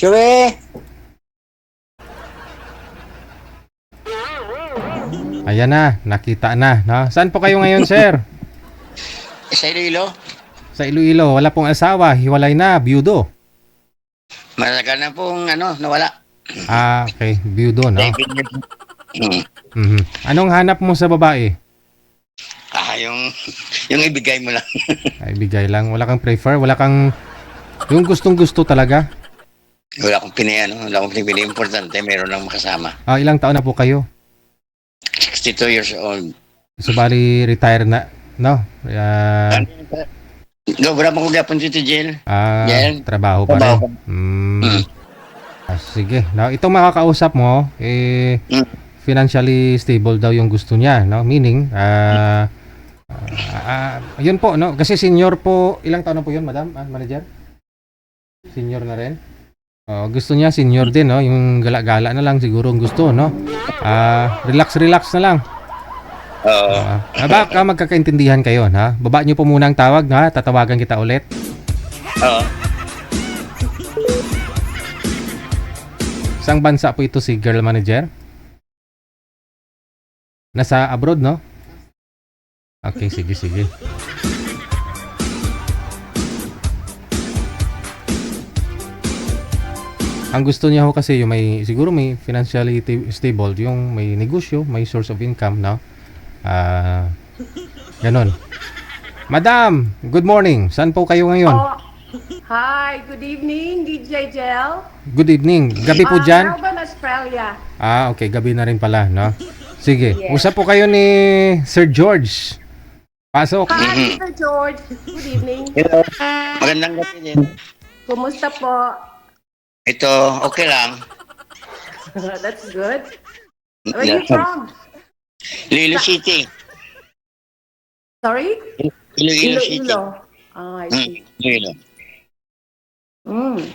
Chewy! Ayan na, nakita na, no? Saan po kayo ngayon, sir? Sa Iloilo? Sa Iloilo, wala pong asawa, hiwalay na, byudo. Malaga na pong nawala. Ah, okay, byudo, no? Hmm. Mhm. Anong hanap mo sa babae? Yung ibigay mo lang. Ay, bigay lang, wala kang prefer, wala kang yung gustong-gusto talaga. Wala akong pinili. Importante, meron lang makasama. Ah, ilang taon na po kayo? 62 years old. So, bali, retire na, no? Wala pa ko gapon dito, Jill. Yan. Trabaho pa rin. Sige. Now, itong makakausap mo, financially stable daw yung gusto niya, no? Meaning, yun po, no? Kasi senior po, ilang taon na po yun, madam? Manager? Senior na rin? Gusto niya, senior din, no? Yung gala-gala na lang siguro ang gusto, no? Relax na lang. Baka magkakaintindihan kayo, ha? Baba niyo po muna ang tawag, ha? Tatawagan kita ulit. Saang bansa po ito si girl manager? Nasa abroad, no? Okay, sige. Ang gusto niya ho kasi yung siguro may financially stable, yung may negosyo, may source of income, no? Ganon. Madam, good morning. Saan po kayo ngayon? Hi, good evening, DJ Jel. Good evening. Gabi po dyan? Melbourne, Australia. Okay. Gabi na rin pala, no? Sige. Yes. Usap po kayo ni Sir George. Pasok. Hi, Mr. George. Good evening. Hello. Magandang gabi din. Kumusta po? Ito, okay lang. That's good. Where are you from? Iloilo City. Sorry? Iloilo City. I see. Iloilo.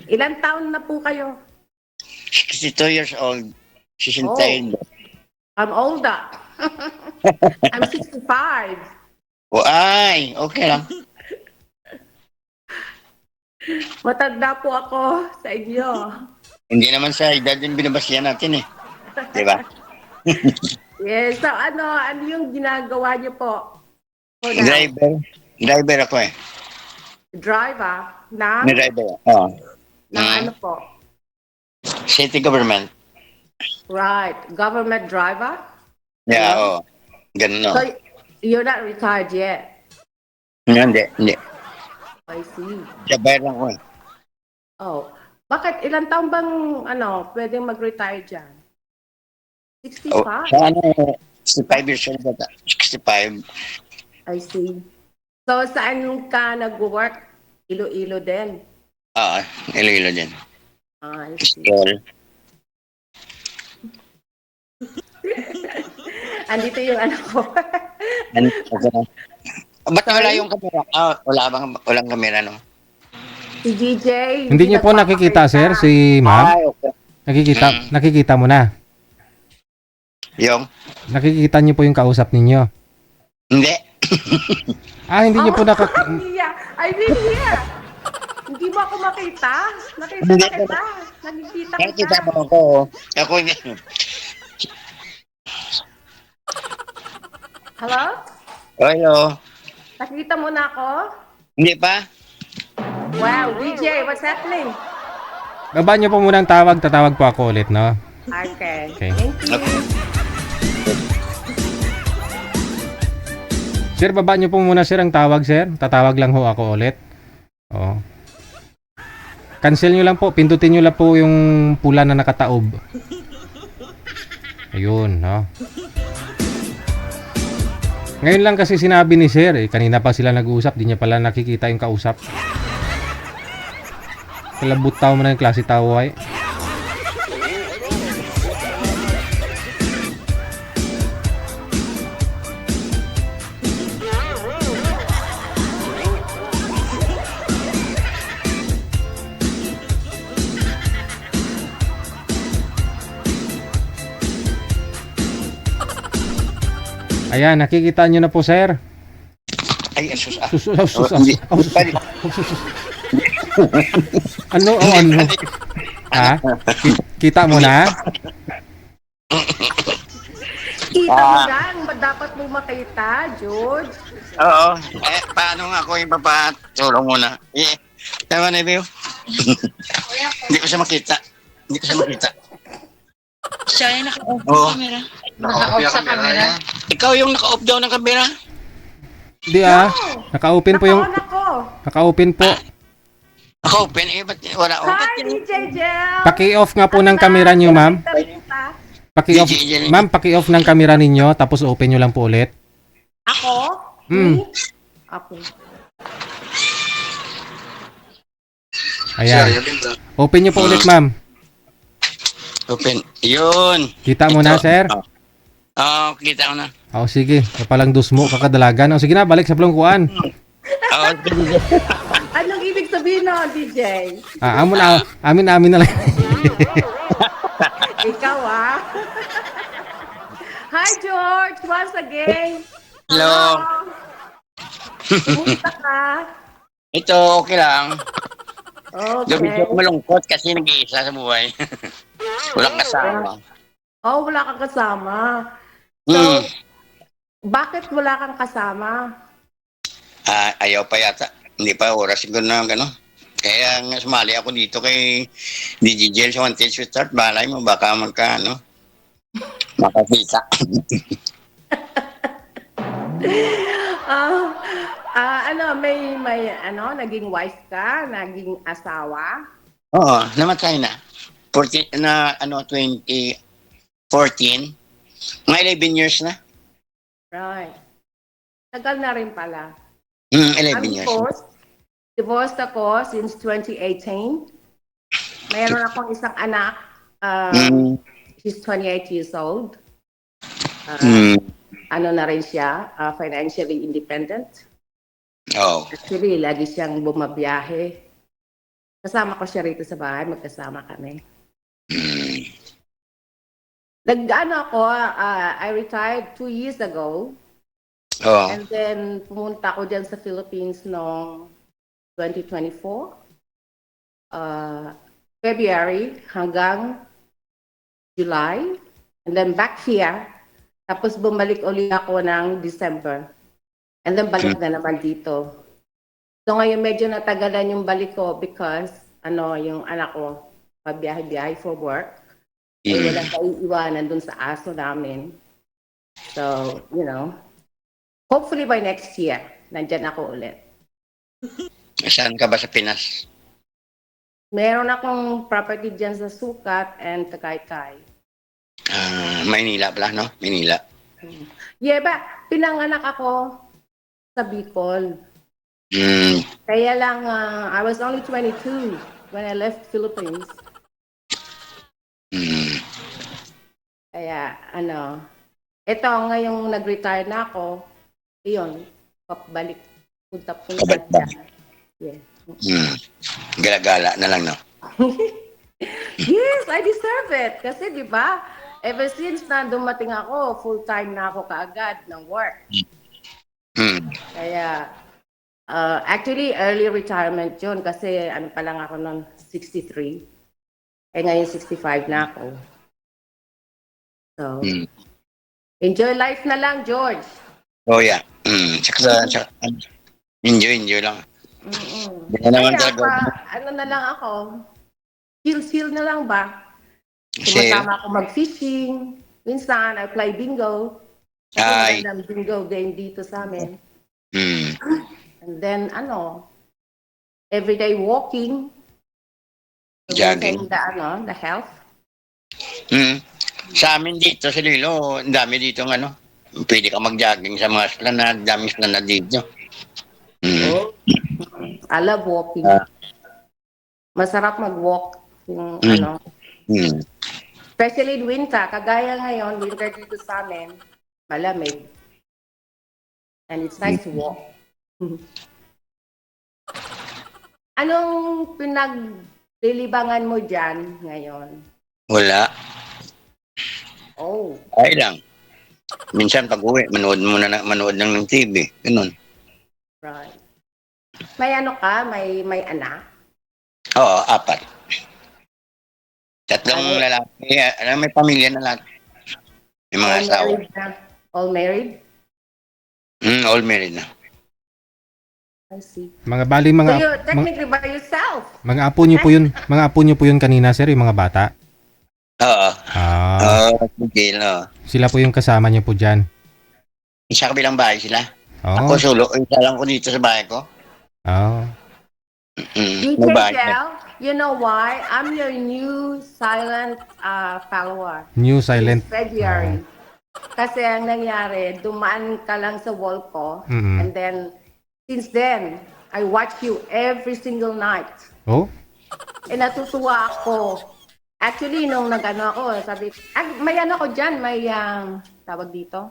Ilan taon na po kayo? 62 years old. 61. I'm older. I'm 65. Ay, okay lang. Matanda po ako sa inyo. Hindi naman sa edad din binabasyan natin eh. Di ba? Yes. So ano yung ginagawa niyo po? Driver ako eh. Driver May driver. ano po? City government. Right. Government driver? Yeah, Ganun, no? So, you're not retired yet? Hindi. I see. Driver lang ko eh. Oh. Bakit? Ilang taon bang, pwedeng mag-retire dyan? 65? Sa 65 years old ba? 65. I see. So, saan ka nag-work? Iloilo din? Iloilo din. I see. Andito yung anak ko. Ba't wala yung kamera? Walang kamera, no? Si DJ. Hindi niyo po nakikita, sir, si ma'am? Okay. Nakikita mo na. Yung? Nakikita niyo po yung kausap ninyo. Hindi. Hindi niyo po I didn't hear. Hindi mo ako makita? Nakita kita. Nakikita kita. Nakikita mo ako. Ako hindi. Hello? Hello. Nakita mo na ako? Hindi pa? Wow, DJ, what's happening? Baba niyo po muna ang tawag, tatawag po ako ulit, no? Okay. Okay. Thank you. Sir, baba niyo po muna, sir, ang tawag, sir. Tatawag lang ho ako ulit. Cancel niyo lang po, pindutin niyo lang po yung pula na nakataob. Ayun, no? Ngayon lang kasi sinabi ni sir, kanina pa sila nag-uusap, di niya pala nakikita yung kausap. Kalabot tao mo na yung klase tao ay. Ayan, nakikita nyo na po, sir. Ay, asus. Ano? Ha? Kita mo na? Kita mo yan. Dapat mo makita, George. Oo. Paano nga ako ipapatulong muna? Tama na, Bill. Hindi ko siya makita. Hindi ko siya makita. Siya yung naka-off Oo. sa camera. Naka-off sa camera. Ikaw yung naka-off daw ng kamera? Hindi Naka-open po yung... Naka-on ako. Naka-open po. Naka-open? Ba't wala on? Hi, DJ Jel. Paki-off nga po ng camera niyo, ma'am. Paki-off, DJ. ma'am, paki-off ng camera ninyo, tapos open nyo lang po ulit. Ako? Hmm. Me? Ako. Ayan. Open nyo po ulit, ma'am. Open. Yun. Kita mo na, sir? Oo, kita ko na. Sige. Kapalang dusmo, kakadalagan. Sige na, balik sa plongkuan. Oo, Anong ibig sabihin nun, DJ? Amin na lang. Ikaw, Hi, George. Once again. hello. Kumusta ka? Ito, okay lang. Okay. Medyo malungkot kasi nag-iisa sa buhay. Walang kasama. Oh, wala kang kasama. So, Hmm. bakit wala kang kasama? Ayaw pa yata. Hindi pa oras siguro na gano'n. Kaya nga sumali ako dito kay DJ Jel sa Wanted to Start. Balay mo, baka makakita. Naging wife ka, naging asawa. Oo, namatay na. 2014. Mga 11 years na. Right. Tagal na rin pala. 11 years. Divorced ako since 2018. Mayroon akong isang anak. She's 28 years old. Ano na rin siya, financially independent. Oh. Actually, lagi siyang bumabiyahe. Kasama ko siya rito sa bahay, magkasama kami. I retired 2 years ago. Oh. And then, pumunta ako dyan sa Philippines noong 2024. February hanggang July. And then back here. Tapos bumalik ulit ako ng December. And then balik na naman dito. So ngayon medyo natagalan yung balik ko because yung anak ko pabiyahe-biyahe for work. Walang kaiiwanan dun sa aso namin. So, hopefully by next year, nandyan ako ulit. Saan ka ba sa Pinas? Meron akong property dyan sa Sucat and Tagaytay. Maynila pala, no? Maynila. Yeah, pinanganak ako sa Bicol. Kaya lang, I was only 22 when I left Philippines. Kaya, ito ngayong nag-retire na ako, iyon, papabalik, punta. Yeah. Gala-gala na lang, no? Yes, I deserve it. Kasi, di ba, ever since na dumating ako, full-time na ako kaagad ng work. Kaya, actually, early retirement yun kasi pa lang ako noon, 63. Ngayon 65 na ako. So, enjoy life na lang, George. Oh, yeah. Tsaka, enjoy lang. Hindi na naman talaga. Na lang ako, chill na lang ba? Chill. Sumasama ako mag-fishing. Minsan, I play bingo. Ay. Ng bingo game dito sa amin. And then, everyday walking. Jogging. The health. Sa amin dito, sa Lilo, ang dami dito pwede ka mag-jogging sa mga esplanade, daming esplanade dito. I love walking. Masarap mag-walk. Especially in winter. Kagaya ngayon, winter dito sa amin, malamig. And it's nice to walk. Anong pinaglilibangan mo dyan ngayon? Wala. Oh. Ay lang. Minsan pag-uwi, manood lang ng TV. Ganun. Right. May ka? May anak? Oo, 4. Tatlong lalaki. May pamilya na lahat. May mga All asawa. married na. All married? All married na. I see. Mga bali So mga you technically by yourself. mga apo niyo po 'yun. Mga apo niyo po 'yun kanina, sir, yung mga bata. Oo. Ah, Sige, no. sila po yung kasama niyo po diyan. Isa kabilang bahay sila. Oh. Ako solo. Isa lang ko dito sa bahay ko. Oh. DJ May bahay. Del, you know why? I'm your new silent follower. New silent. Since February. Kasi ang nangyari, dumaan ka lang sa wall ko. Mm-mm. And then, since then, I watch you every single night. Oh. Eh, natutuwa ako. Actually, nung nag-ano ako, sabi, may ano ko dyan, may tawag dito,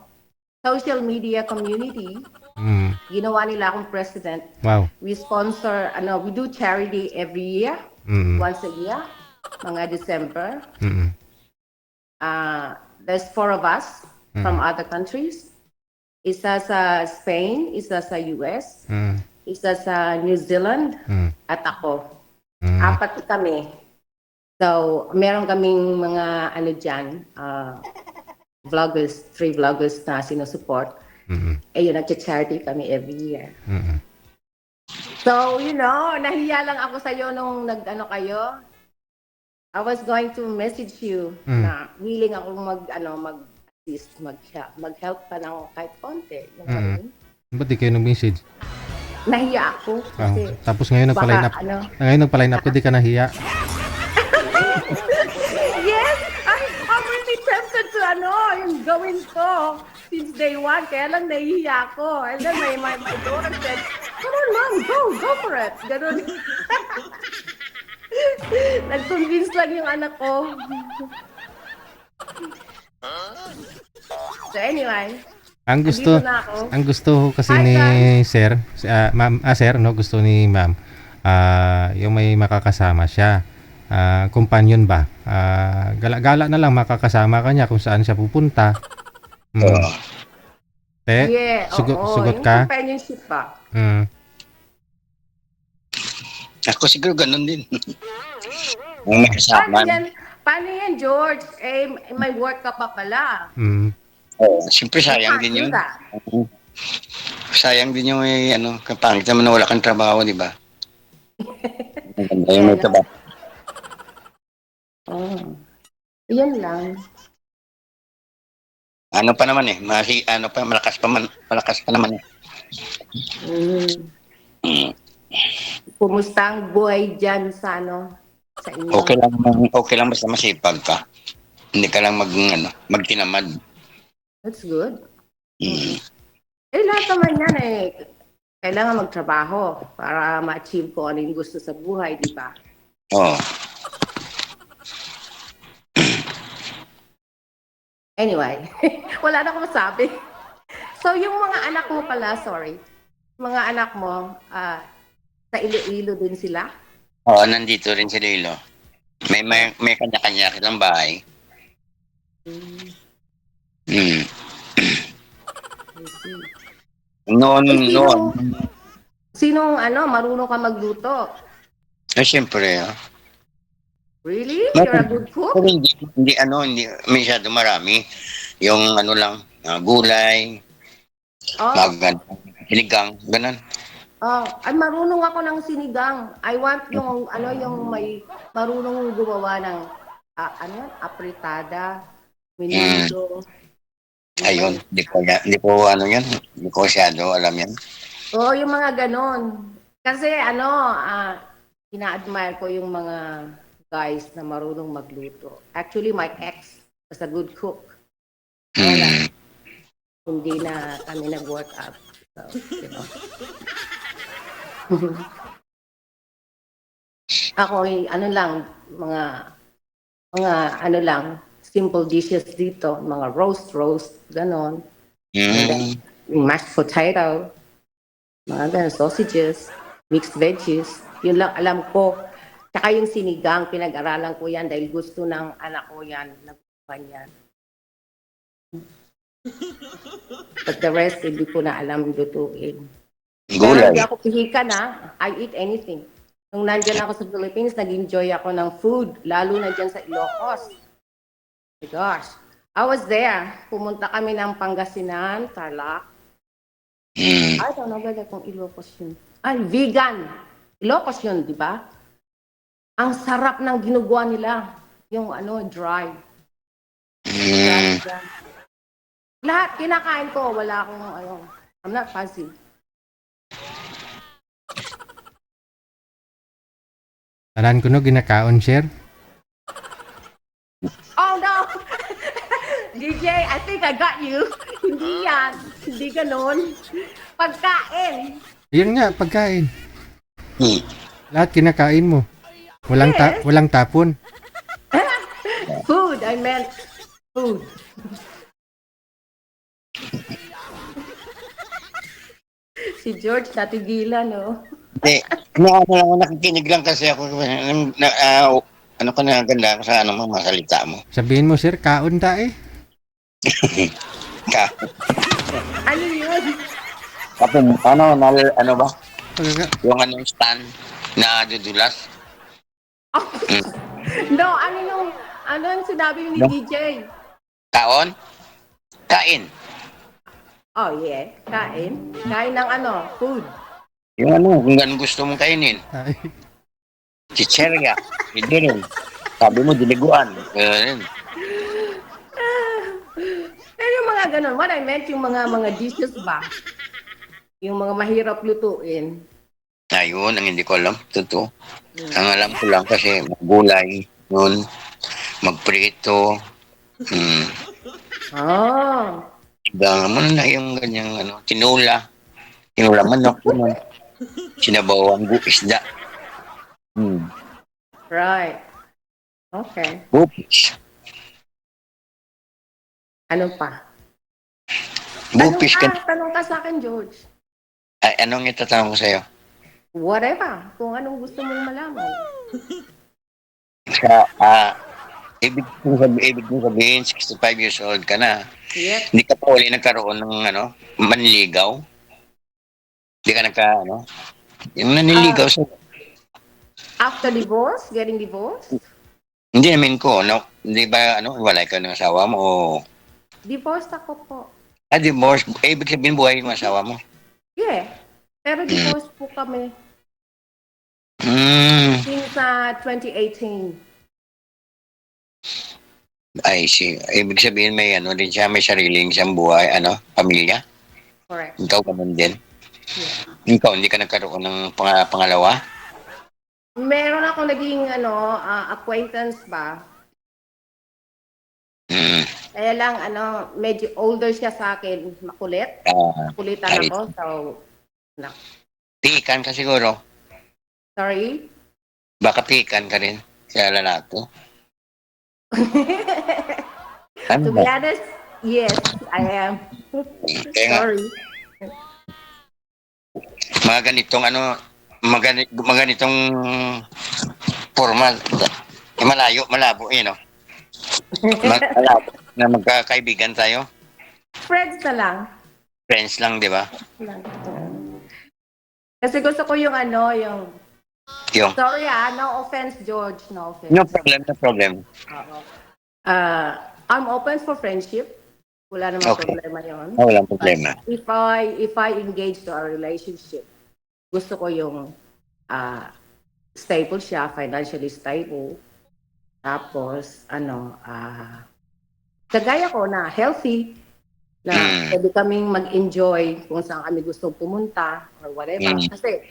social media community. Mm. Ginawa nila akong president. Wow. We sponsor, we do charity every year, Mm. once a year, mga December. Mm. There's 4 of us from other countries. Isa sa Spain, isa sa US, Mm. isa sa New Zealand, Mm. at ako. Mm. 4 kami. So, meron kaming mga dyan, vloggers, 3 vloggers na sinusupport. Mm. Eh, yun, nag-charity kami every year. Mm. So, nahiya lang ako sa'yo nung nag-ano kayo. I was going to message you na willing akong mag-assist, mag-help pa ng kahit konti. Yung ganun. Ba't di kayo nag-message? Nahiya ako kasi Tapos ngayon nagpa-line up. baka, Ngayon nagpa-line up ka, di ka nahiya. yes! I'm really tempted to yung gawin ko since day 1. Kaya lang nahihiya ako. And then my daughter said, come on mom, go for it. Ganun. Nag-convince lang yung anak ko. So anyway, Ang gusto, andito na ako. ang gusto kasi Hi, ni guys. sir, ma'am, sir, no, gusto ni ma'am, yung may makakasama siya. Companion ba? Gala-gala na lang makakasama ka niya kung saan siya pupunta. Oo. Yeah, sugot yung ka? companionship ba? Ako siguro ganun din. May kasama. Paano yan, George? Eh, may work ka pa pala. Siyempre sayang You din can't yun. do that. Sayang din yung kapangit naman na wala kang trabaho, di ba? Yung may trabaho. Oh. Yan lang. Ano pa naman malakas pa naman eh. Kumusta ang buhay dyan sa sa inyo? Okay lang basta masipag ka. Hindi ka lang magtinamad. That's good. Eh, lahat naman yan kailangan magtrabaho para ma-achieve ko ano yung gusto sa buhay, di ba? Oo. Anyway, wala na akong masabi. So, yung mga anak mo pala, mga anak mo, sa Iloilo din sila? Oo, nandito rin si Lilo. May kanya-kanya silang bahay. I see. Noon. Sinong marunong ka magluto? Siyempre. Really? You're a good cook? Pero hindi masyado marami. Yung lang, gulay, sinigang, ganun. Ay marunong ako ng sinigang. I want yung may marunong gumawa ng apritada, menudo. Ayun, hindi ko yan. Hindi ko masyado alam yan. Yung mga ganon. Kasi ina-admire ko yung mga guys na marunong magluto. Actually, my ex was a good cook. Wala. Hindi na kami nag-work out. So, ako, mga simple dishes dito. Mga roast, ganon. Mashed potato, mga ganon, sausages, mixed veggies. Yun lang alam ko. Tsaka yung sinigang, pinag-aralan ko yan dahil gusto ng anak ko yan. Nagustuhan yan. But the rest, hindi ko na alam lutuin. Pero Gulay. hindi ako pihikan I eat anything. Nung nandyan ako sa Philippines, nag-enjoy ako ng food, lalo na dyan sa Ilocos. My gosh. I was there. Pumunta kami ng Pangasinan, Tarlac. Mm. I don't know whether kung Ilocos yun. Ay, vegan. Ilocos yun, di ba? Ang sarap ng ginagawa nila. Yung dry. Mm. Lahat, kinakain ko. Wala akong, I'm not fussy. Tanan ko no ginakaon, sir. Oh, no! DJ, I think I got you. Hindi yan. Hindi ganun. Pagkain. Yun nga, pagkain. Mm. Lahat kinakain mo. Yes. Walang tapon. Food, I meant food. Si George natigilan, no? Hindi. Nakikinig lang kasi ako. Ano ka na ganda sa mga salita mo. Sabihin mo, sir, kaon ta eh. Ka. Ano yun? Ano ba? Pagka- Yung stand na dudulas. No, ano yung sinabi ni No. DJ? Kaon? Kain. Oh, yeah. Kain. Kain ng food. Yung kung ganun gusto mong kainin. Ay, Chicherya. Hindi rin. Sabi mo, diliguan. Ganun. Pero yung mga ganun, what I meant, yung mga dishes ba? Yung mga mahirap lutuin. Ayun, ang hindi ko alam. Totoo. Ang alam ko lang kasi maggulay, yun, magprito, Oh. hanggang mo na yung ganyang tinula manok, yun, sinabaw ang isda. Right. Okay. Bupis. Ano pa? Bupis ka. Tanong ka sa akin, George. Ay, anong itatanong ko sa'yo? Whatever. Kung anong gusto mong malaman. Sa, ibig kong sabihin, 65 years old ka na. Yep. Hindi ka pa uli nagkaroon ng manligaw? Hindi ka yung naniligaw sa... After divorce? Getting divorced? Hindi namin ko, hindi ba, walay ka ng asawa mo o... Divorced ako po. Divorce. Ibig sabihin, buhay yung asawa mo. Yeah. Pero divorced po kami Mm, since 2018. I see. Ibig sabihin, may din siya, may sariling siyang buhay, pamilya. Correct. Ikaw ganun din. Yeah. Ikaw, hindi ka nagkaroon ng pangalawa? Meron ako naging acquaintance ba? Mm. Kaya lang medyo older siya sa akin, makulit. Makulitan Ay. ako. So, Pikan ka siguro. sorry. Baka pikan ka rin. Kaya lalaki. Ano To be ba? honest, yes, I am. Kaya nga, Sorry. mga ganitong mga ganitong formal. Malabo, malabo na magkakaibigan tayo. Friends na lang. Friends lang, di ba? Kasi gusto ko yung Yung, sorry no offense, George, no offense. no problem. Oo. I'm open for friendship. Wala namang Okay. problema yun. Walang problema. If I engage to a relationship, gusto ko yung stable siya, financially stable. Tapos, kagaya ko na healthy, na pwede kaming mag-enjoy kung saan kami gusto pumunta or whatever. Kasi,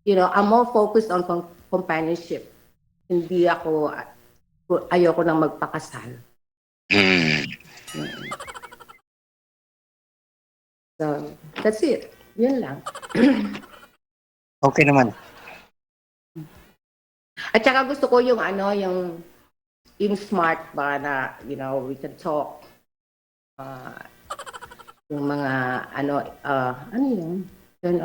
I'm more focused on companionship. Hindi ayoko nang magpakasal. So, that's it. Yun lang. Okay naman. At saka gusto ko yung yung smart ba na, we can talk. Yung mga, ano yun? Yun,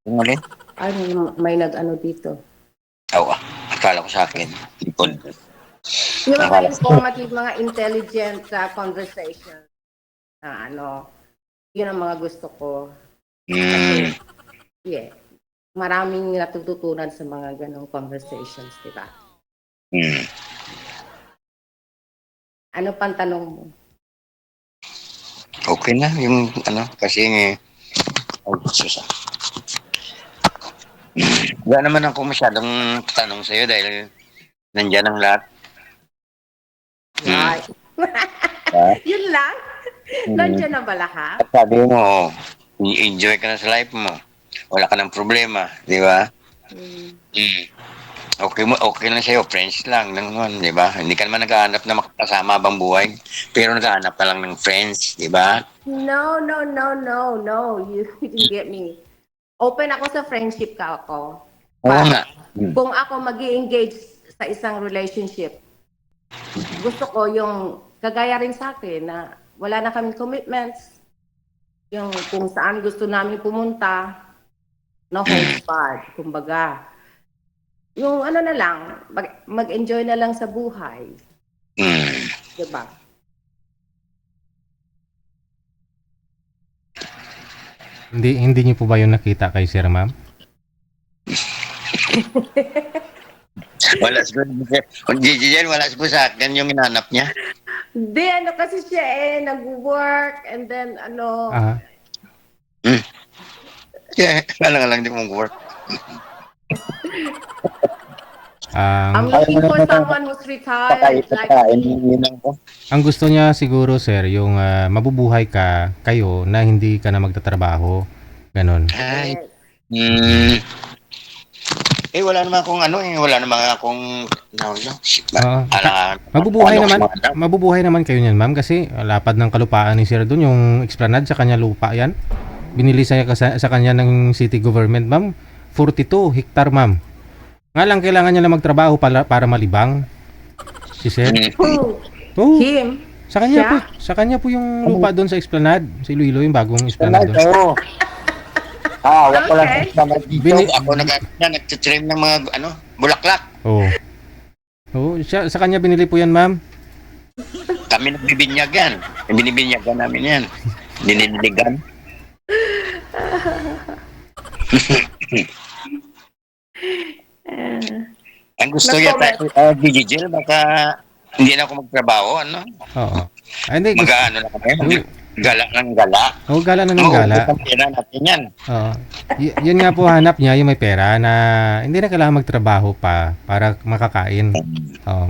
Yung ulit? may dito. Akala ko sa akin. Lipod. Yung mga informative, mga intelligent conversation na yun ang mga gusto ko. Yeah. maraming natututunan sa mga ganong conversations, di ba? Hmm. Ano pang tanong mo? Okay na yung kasi oh, sus, wala naman ako masyadong tanong sa'yo dahil nandyan ang lahat. Right. Ah. Yun lang? Hmm. Nandiyan na ba lahat? At sabi mo, enjoy ka na sa life mo. Wala ka ng problema, di ba? Hmm. Okay lang sa'yo, friends lang, naman, di ba? Hindi ka naman naghahanap na makakasama habang buhay, pero naghahanap ka lang ng friends, di ba? No. You didn't get me. Open ako sa friendship ka ako. Oo nga. Kung ako mag-i-engage sa isang relationship, gusto ko yung kagaya rin sa akin na wala na kaming commitments. Yung kung saan gusto namin pumunta, no holds barred, kumbaga. Yung na lang, mag-enjoy na lang sa buhay. Mm. Diba? Hindi niyo po ba yun nakita kay Sir Ma'am? Wala siguro. Kung Gigi wala siguro sa akin yung hinanap niya. Hindi, kasi siya nag-work and then Ah, Yeah, lang di mong work. I'm looking for someone who's retired like me. ang gusto niya siguro, Sir, yung mabubuhay kayo na hindi ka na magtatrabaho. Ganon. Ay. Yes. Wala naman akong wala naman akong Mabubuhay naman kayo niyan, ma'am, kasi lapad ng kalupaan ni Sir doon, yung explanade sa kanya lupa yan. Binili sa kanya ng city government, ma'am. 42 hektar, ma'am. Nga lang kailangan niya lang magtrabaho para malibang. Si Sir. Who? Oh, Him? sa kanya po yung lupa doon sa Esplanade, sa Iloilo, yung bagong Esplanade doon. Wala pala Okay. dito. Ako nag-trim ng mga bulaklak. Oo. Oo, sa kanya binili po yan, ma'am. Kami nagbibinyagan. Binibinyagan namin yan. Dinidiligan. Ang gusto yata, Gigi, baka hindi na ako magtrabaho, Oo. Ay, hindi. Mag-ano na kami, gala ng gala. Oo, gala na ng gala. Ang pera natin yan. Oo. Yun nga po hanap niya, yung may pera na hindi na kailangan magtrabaho pa para makakain. Oo,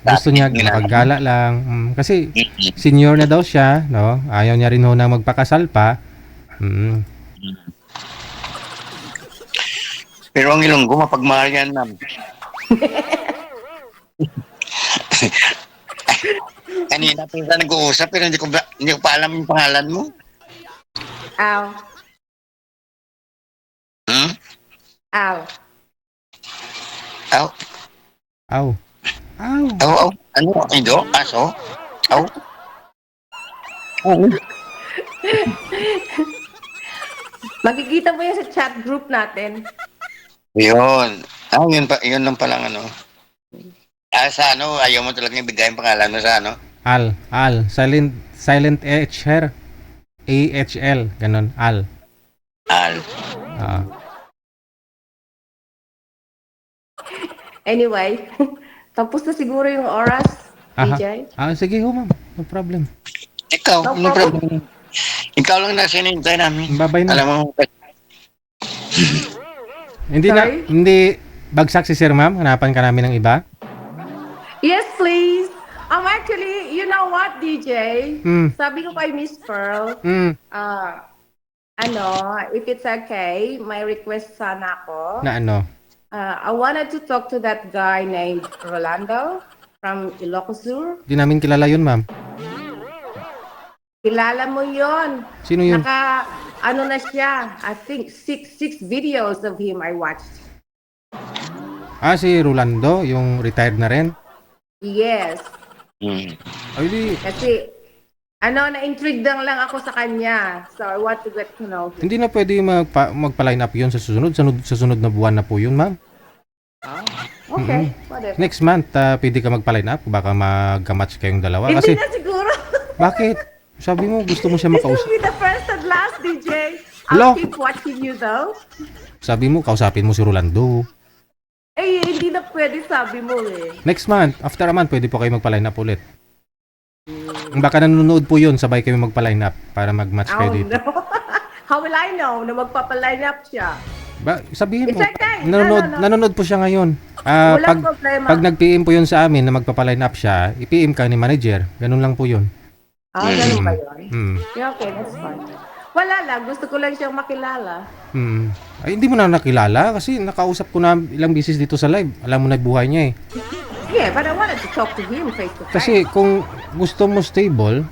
gusto niya makagala lang. Kasi senior na daw siya, no? Ayaw niya rin ho na magpakasal pa. Pero ang Ilonggo, mapagmahal yan, ma'am. Kanina pa tayo nag-uusap pero hindi ko pa alam yung pangalan mo. Al. Hmm? Al. Aw. Aw. Ano? Indo? Aso? Aw. Makikita mo yan sa chat group natin. Yun. Yun lang palang sa ayaw mo talaga ibigay yung pangalan mo sa Al. Silent H her. AHL. Ganon. Al. Oo. Anyway, tapos na siguro yung oras, Aha. DJ. Sige ho, ma'am. No problem. Ikaw, No no problem. Ikaw lang na sinintay namin. Babay na. Alam mo, Sorry? Hindi bagsak si Sir, ma'am. Hanapan ka namin ng iba. Yes, please. Actually, you know what, DJ? Sabi ko kay Miss Pearl, if it's okay, may request sana ako. Na ano? I wanted to talk to that guy named Rolando from Ilocos Sur. Di namin kilala yun, ma'am. Kilala mo yon? Sino yun? Na siya. I think six videos of him I watched. Si Rolando, yung retired na rin. Yes. Ay, di. Kasi, na-intrigue lang ako sa kanya. So, I want to get to know him. Hindi na pwede magpa-line up yun sa susunod. Sa sunod na buwan na po yun, ma'am. Okay, whatever. Next month, pwede ka magpa-line up. Baka magka-match kayong dalawa. Hindi Kasi, na siguro. bakit? Sabi mo, gusto mo siya This will makausap. be the first and last, DJ. Hello? I'll keep watching you though. Sabi mo, kausapin mo si Rolando. Eh, hindi na pwede sabi mo eh. Next month, after a month, pwede po kayo magpa-line up ulit. Baka nanonood po yun, sabay kayo magpa-line up para mag-match kayo Oh, dito. no. How will I know na magpapaline up siya? Sabihin mo, It's okay. No. nanonood po siya ngayon. Ah, Walang problema. pag nag-PM po yun sa amin na magpa-line up siya, i-PM ka ni manager. Ganun lang po yun. Ganun ba yun? Hmm. Yeah, okay, that's fine. Wala lang, gusto ko lang siyang makilala. Hmm. Ay, hindi mo na nakilala kasi nakausap ko na ilang beses dito sa live. Alam mo na buhay niya eh. Yeah, but I wanted to talk to him face to face. Kasi kung gusto mo stable,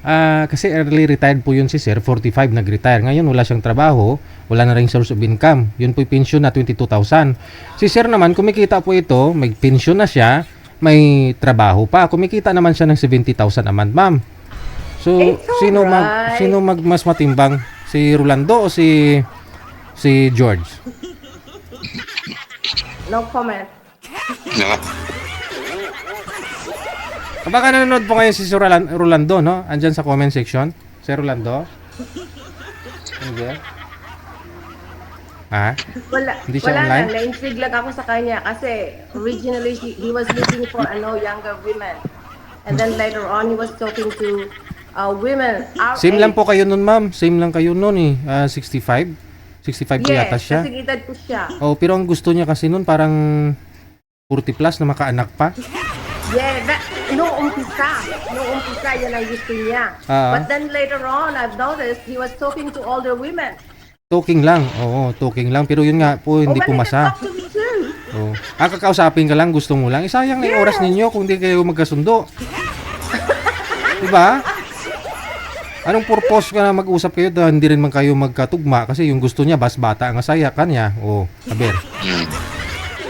kasi early retired po yun si Sir, 45 nag-retire. Ngayon wala siyang trabaho, wala na rin source of income. Yun po yung pension na 22,000. Si Sir naman, kumikita po ito, may pension na siya, may trabaho pa. Kumikita naman siya ng 70,000 a month, ma'am. So, It's alright. sino mas matimbang? Si Rolando o si George? No comment. No. Baka nanonood po ngayon si Sir Rolando, no? Andyan sa comment section. Sir Rolando? Hindi. Ha? Wala, Hindi siya wala online? lang, na-intrigue lang ako sa kanya kasi originally he was looking for younger women. And then later on, he was talking to women our Same age. lang po kayo nun, ma'am. Same lang kayo nun eh. 65? 65 po yata Yes, siya. kasi edad ko siya. Oh, pero ang gusto niya kasi nun parang 40 plus na makaanak pa. Yeah, noong umpisa, yan ang gusto niya. Ah. But then later on, I've noticed he was talking to older women. Talking lang. Oo, talking lang. Pero yun nga po, hindi Oh, well, he can pumasa. talk to me too. Oh. Kakausapin ka lang, gusto mo lang. Sayang na yung oras ninyo kung di kayo magkasundo. Diba? Anong purpose ka na mag-usap kayo dahil hindi rin man kayo magkatugma kasi yung gusto niya, bas bata ang asaya kanya. Oh, aber.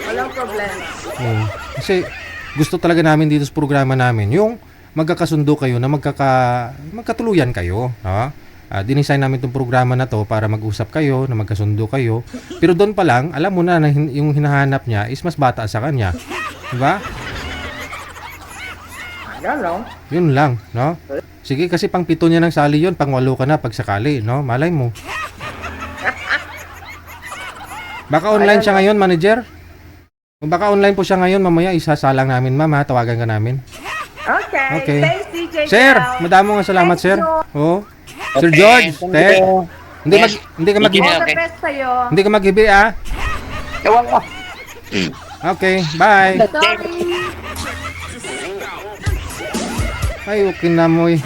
Walang problema. Oh. Kasi gusto talaga namin dito sa programa namin yung magkakasundo kayo na magkatuluyan kayo. No? Dinesign namin itong programa na to para mag-usap kayo, na magkasundo kayo. Pero doon pa lang, alam mo na yung hinahanap niya is mas bata sa kanya. Diba? I don't know. Yun lang, no? Sige, kasi pang 7 niya ng sali yun, pang 8 ka na pag sakali, no? Malay mo. Baka online siya ngayon, manager? Kung baka online po siya ngayon, mamaya isasalang namin, ma'am, ha? Tawagan ka namin. Okay. Okay. Thanks, DJ. Sir, Gal. madamo nga salamat, Thanks, sir. George. Oh. Sir George, te. Hindi ka mag All the best sa'yo. hindi ka mag-ibi, ah. Ewan ko. Okay, bye. Sorry. Ay, okay na mo, eh.